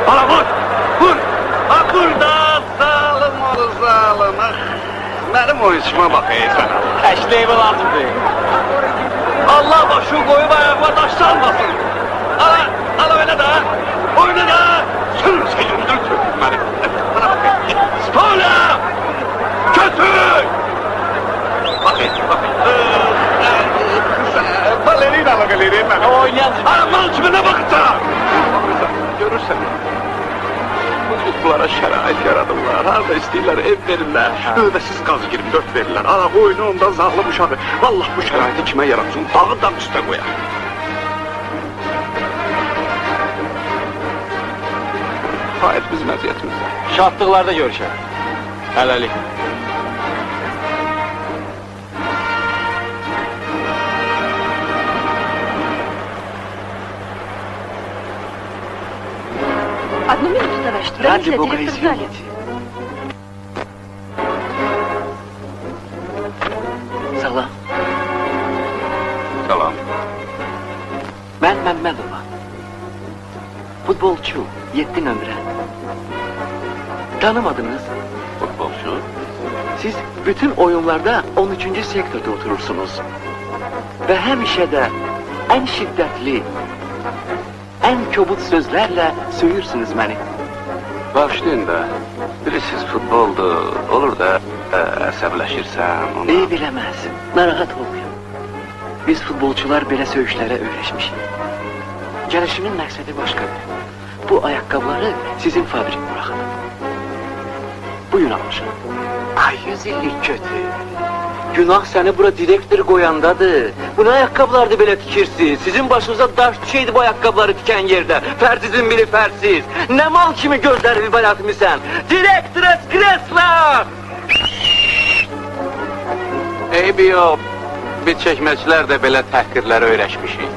Ala vur! Vur! Ha burada zalim ol zalim. Benim oyuncuma bak sen. Eşleyi lazımdır. Allah başı koyup ayakla taş salmasın. Ala öyle de. Oyna da. Sür seyirden sökün beni. Bana bak. Spola! Kötü! Bakın. Balerina balerina. Oynayan. Ala mal kime ne bakacak? Görürsen. Bunlara şərait yaradırlar, harada istəyirlər ev verirlər, növbəsiz qaz 24 verirlər. Ala oyunu ondan zalim uşağı. Vallahi bu şəraiti kimə yaratsın, dağı dam üstə qoyar. Hayır bizim əziyyətimizdə. Şartlıqlarda görüşək. Hələlik. Одну минуту, товарищ. Ради Дорогие, бога, директор в зале. извините. Salam. Salam. Mən Məmmədova. Futbolçu, 7 nömrə. Tanımadınız. Futbolçu. Siz bütün oyunlarda 13. sektorda oturursunuz. Ve həmişə də ən şiddətli, ən kobud sözlərlə söyürsünüz məni. Bağışlayın da, bilirsiniz futboldur, olur da əsəbləşirsən ona. İyi biləməz, narahat olmayın. Biz futbolçular belə söyüşlərə öyrəşmişik. Gəlişimin məqsədi başqadır. Bu ayaqqabıları sizin fabrik buraxın. Buyurun almışım. Ay 100 illik kötü. Günah səni bura direktor qoyandadır. Bu nə ayaqqabılardır belə tikirsiz? Sizin başınıza daş düşeydi bu ayaqqabıları tikən yerdə. Fərsizin biri fərsiz. Nə mal kimi gözləri vibayatmışsən? Direktores kresla! Eybi yox, biz çəkməkçilər də belə təhqirlərə öyrəşmişik.